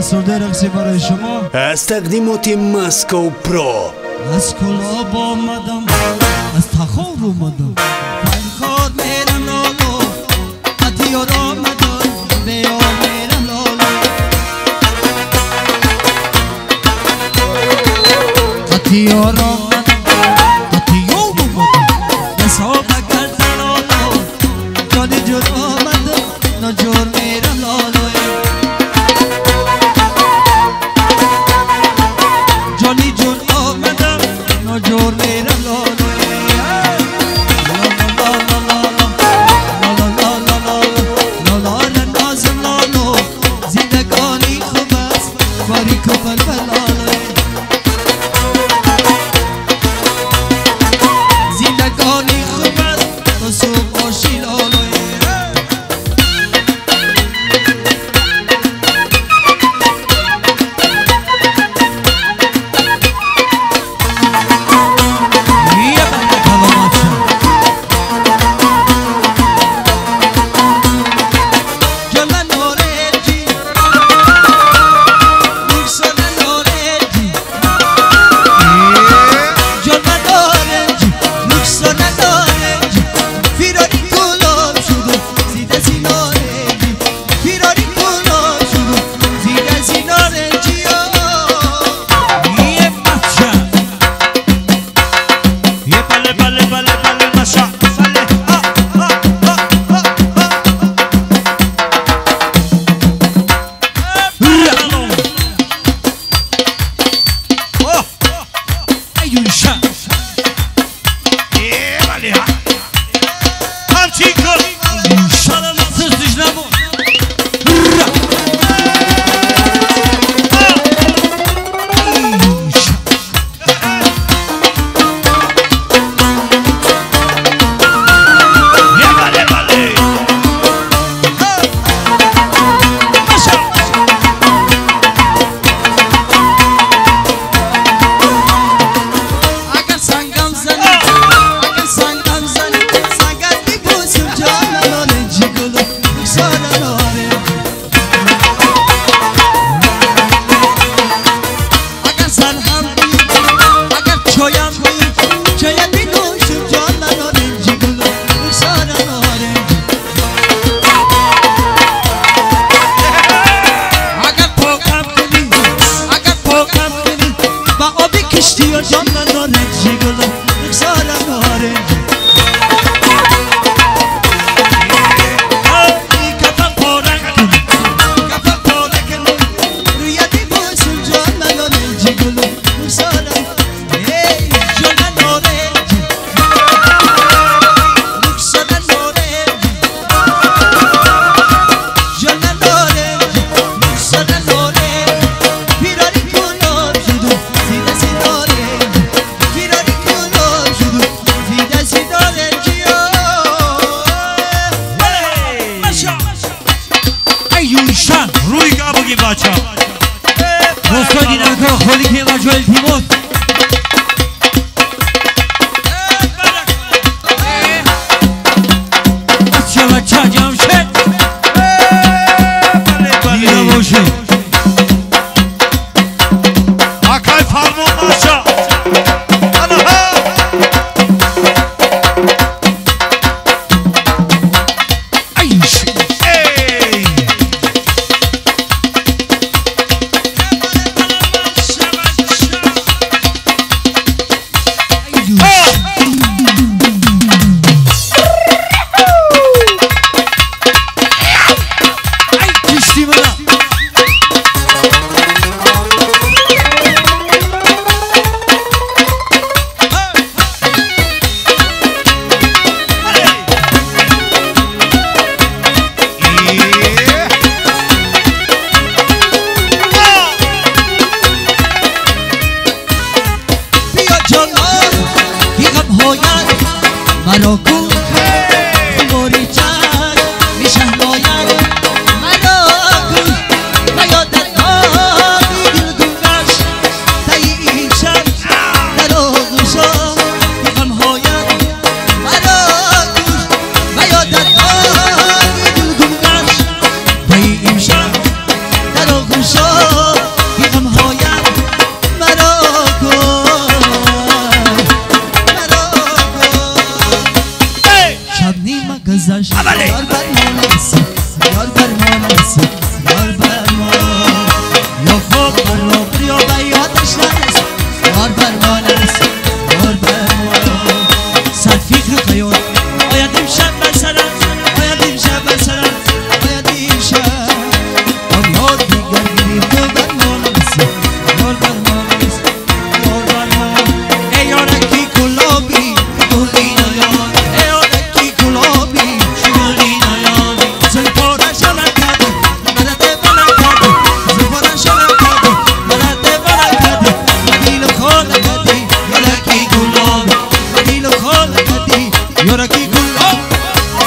سرده رقصی برای شما از تقدیمات مسکو پرو. از کلاب آمدم، از تخار اومدم، فرخار میرم لالو، قطیار آمدم، بیا میرم لالو، قطیار آمدم، قطیار اومدم، نصاب کرد لالو، جانی جور آمدم، نجور میرم لالو، جانی جور آمدم، نجور میرم لالو. در روشن شد بی غمهایم مرا کن شب نیمه گذشت یار بر ما نرسید یار بر ما نرسید یار بر ما یا خوب برابر یا به یادش نرسید یار بر ما نرسید یار بر ما صد فکر خیال باید امشب مثلا باید امشب مثلا باید امشب آن یاد دیگر گیریم تو بر ما نرسید یار بر ما نرسید یار بر ما ای یارکی گلابی گلی نیاد ای یارکی گلابی گلی نیاد زلفارش آلت کرده مدد بلند کرده زلفارش آلت کرده مدد بلند کرده مدیل خال کردی یارکی گلابی مدیل خال کردی یارکی گلابی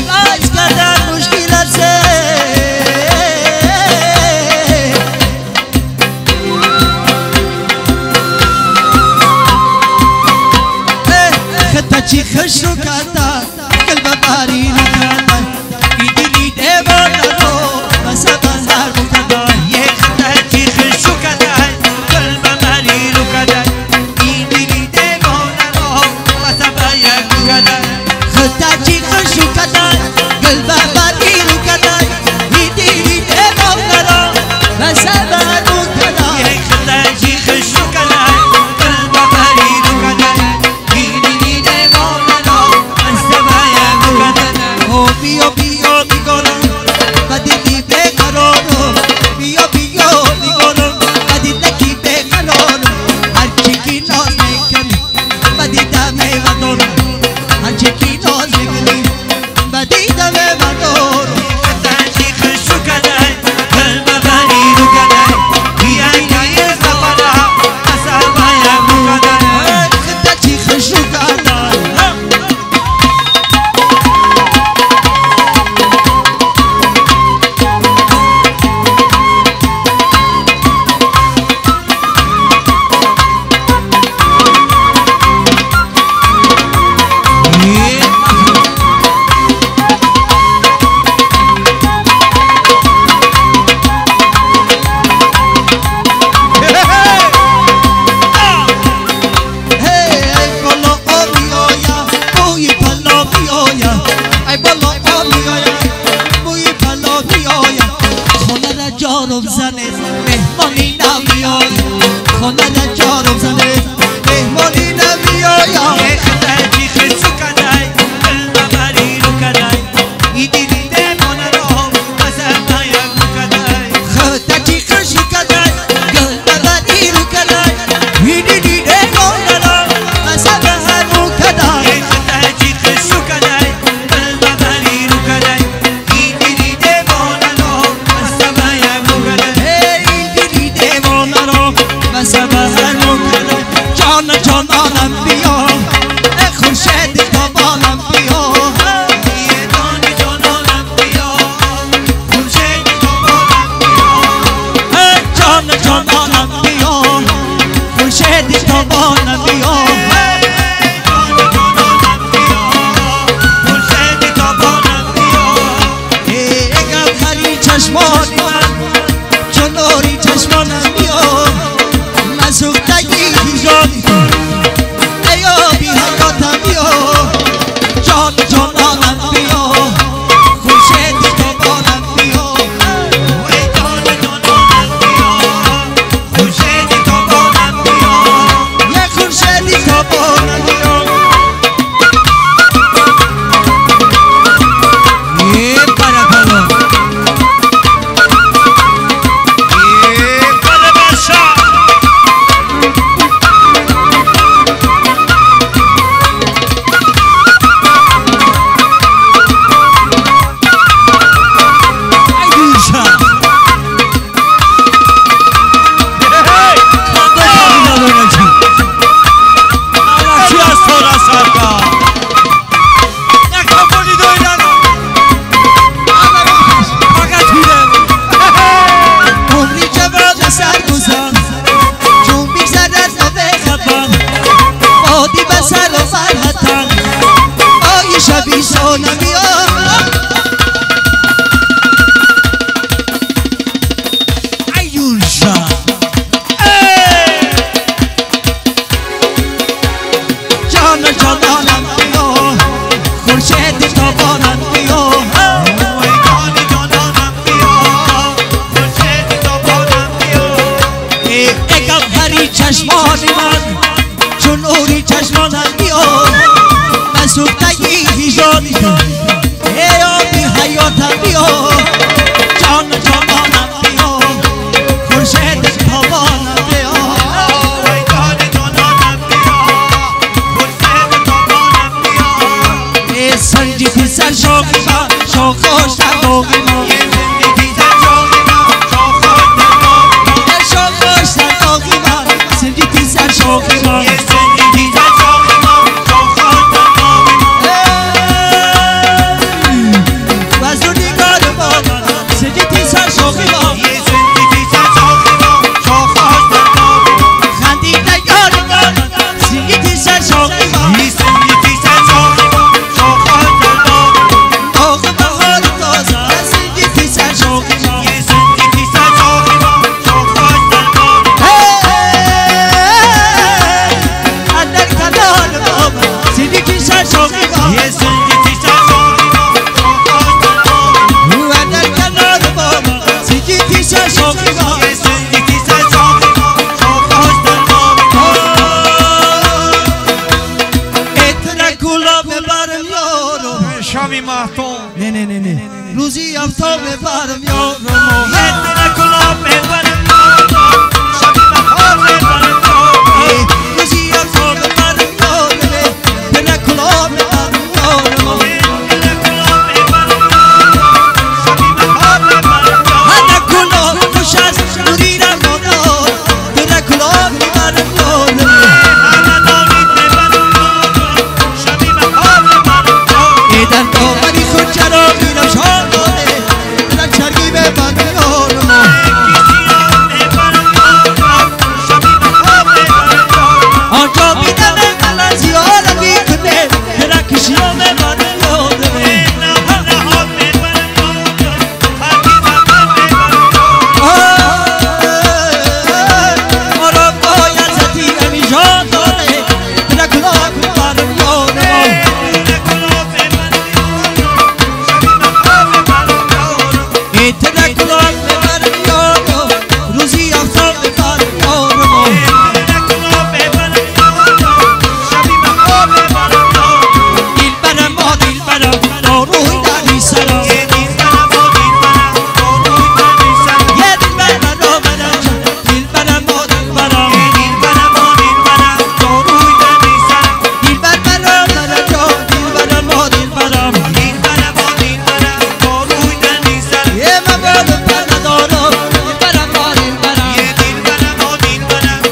باز کردن مشکل است خطا چی خوش رو کردن قلب باری رو کردن این دلی دیوان رو بس بزر رو کردن یه خطا چی خوش رو کردن قلب باری رو کردن این دلی دیوان رو بس باید رو کردن خطا چی خوش رو کردن قلب باری رو کردن این دلی دیوان رو بس بزر رو کردن یه خطا چی خوش رو کردن قلب باری رو کردن این دلی دیوان رو بس باید رو کردن او بیا بیا میگارم و دیدی بقرارم بیا بیا میگارم و دیدکی بقرارم هرچی کی ناز میکنی و دیدم میوادارم هرچی کی ناز میکنی و دیدم میوادارم خطا چی خوش رو کردن قلب باری رو کردن بیای یه سفره بس باید رو کردن خدا چی خوش رو کردن جارم زنه مهمانی نمیایم خانه در جارم زنه مهمانی نمیایم یه خطا چی خوش رو کردن قلب باری رو کردن این دلی دیوان رو بس باید رو کردن خدا چی خوشی کردن قلب بری رو کردن این دیدی دیوان رو مثل هر رو کردن یه خطا چی خوش رو کردن قلب باری رو کردن این دلی دیوان رو بس باید رو کردن این دیدی دیوان رو مثل هر رو کردن جان جانانم بیا خورشید تابانم بیا یه دانه جانانم بیا خورشید تابانم بیا جان جانانم بیا خورشید تابانم بیا دانه جانانم بیا خورشید تابانم بیا اگم هری چشمانی من چنوری چشمانم بیا مزوقتگی هیجانی ایا بی حقاتم بیا جان جانانم بیا خورشید تابانم بیا ای دانه جانانم بیا خورشید تابانم بیا یه خورشید تابانم بیا یه پرپلا عمری جوان سر گذار چون میگذرد نوه خبان بادی بسر و فرحتن آی شبی سونمی ایون شا جان جانانم بیا خورشید تابانم بیا ای دانه جانانم بیا خورشید تابانم بیا اگم هری چشمانی من چون اوری چشمانم بیا مزوقتگی هیجانی نه روزی آفتاب برم یارم یه دونه گلاب ببرم یارم شبی بهار ببرم یارم روزی آفتاب برم یارم دل گلاب برم یارم دل گلاب ببرم یارم شبی بهار ببرم یارم هر گلاب خوش است نوری را مادر دل گلاب برم یارم همه دارید ببرم یارم شبی بهار ببرم یارم در دامنی خود چرا میرم شادانه دلم چرگی ببرم یارم آنجا میدمه دلم زیادم میکنه دلم کشیام ببرم یارم مرا باید زدی همی شادانه دل گلاب ببرم یارم دل گلاب ببرم یارم روزی آفتاب ببرم یارم دل برم با دل برم داروی دلی سرم یه دل برم با دل برم دل برم با دل برم دل بر برم جان دل برم با دل برم یه مبالم پر ندارم دل برم با دل برم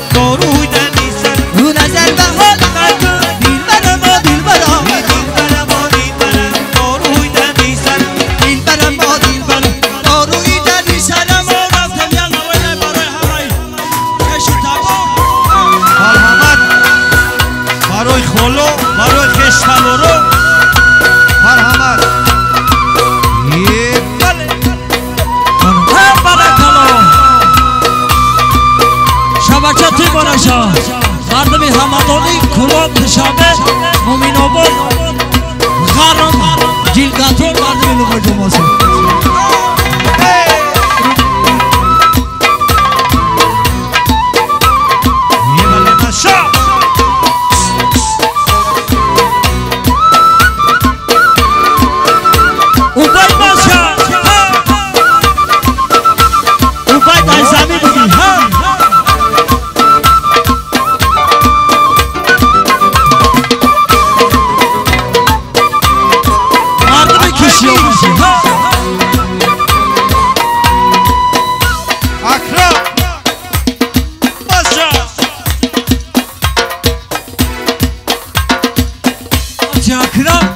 رو نظر به حال من دل برم با دل برم دل برم با دل برم داروی دلی سرم و رفتم یلا ولی برای همه کشی تمام مرحمت برای خلو برای خشتلورو مرحمت بله برکلا شبکه تی بارشا مردمی همدانی کلاب پشابه مومین آباد غرم جیلگاتون مردمی لوبر جمعاسه بله نشا اوبای باشا اوبای در زمین بودی مردمی کشی آموزی اکرم باشا اکرم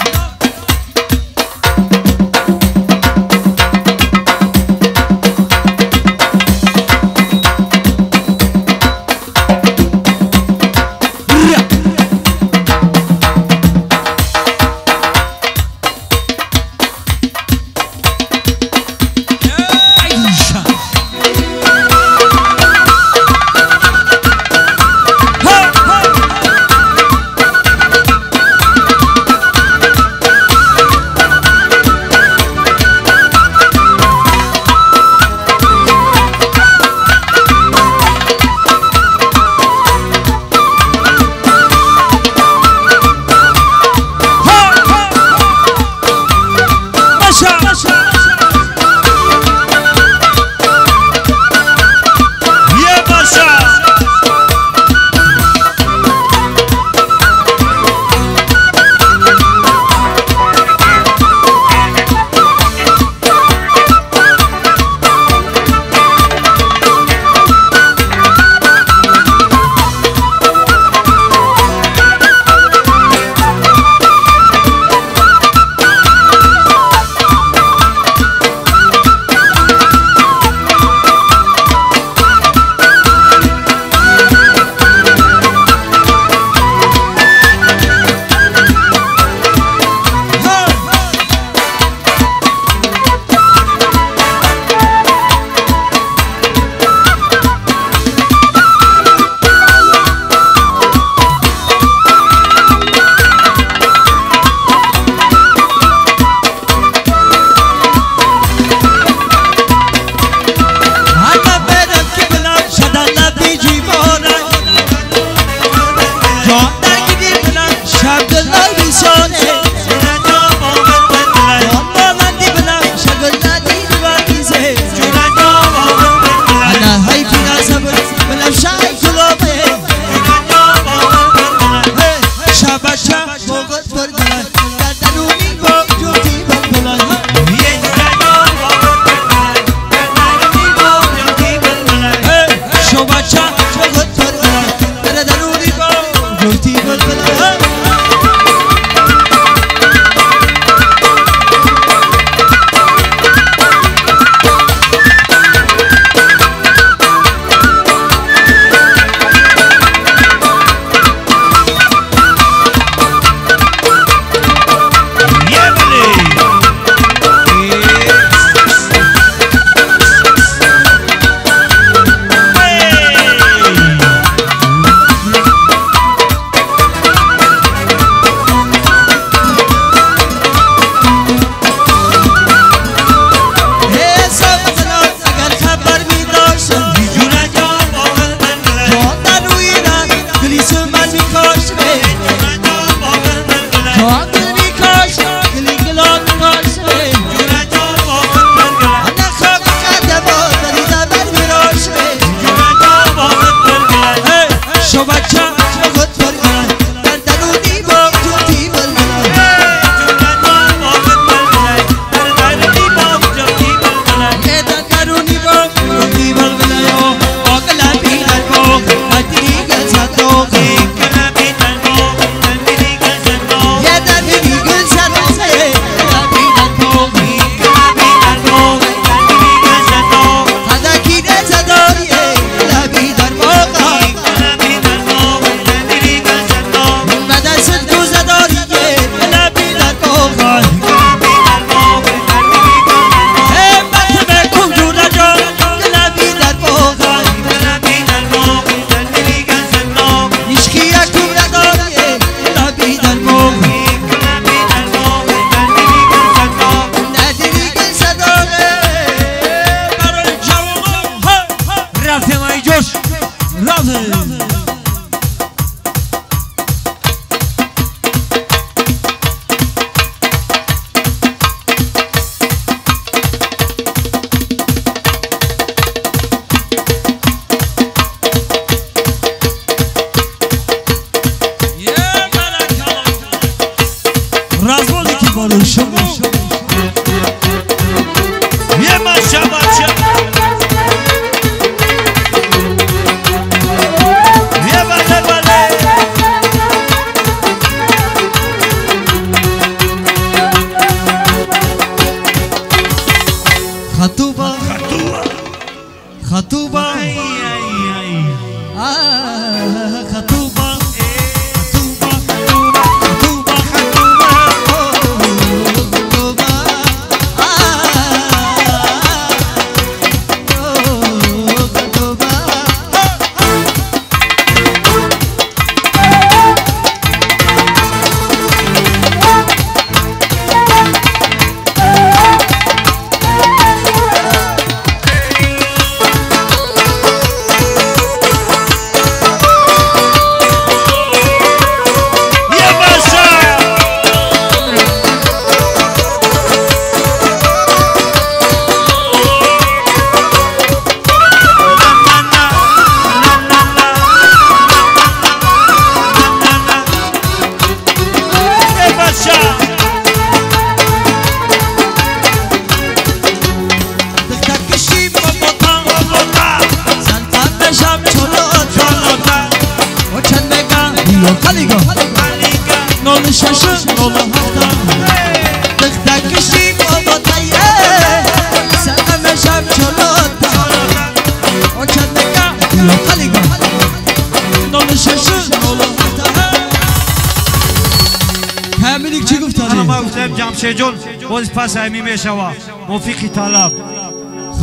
مهمینی چی گفت حالا ما گفتم جمشید جون باز پس همی میشوا موفیقی طلب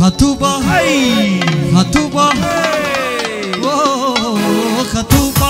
خطوبه خطوبه خطوبه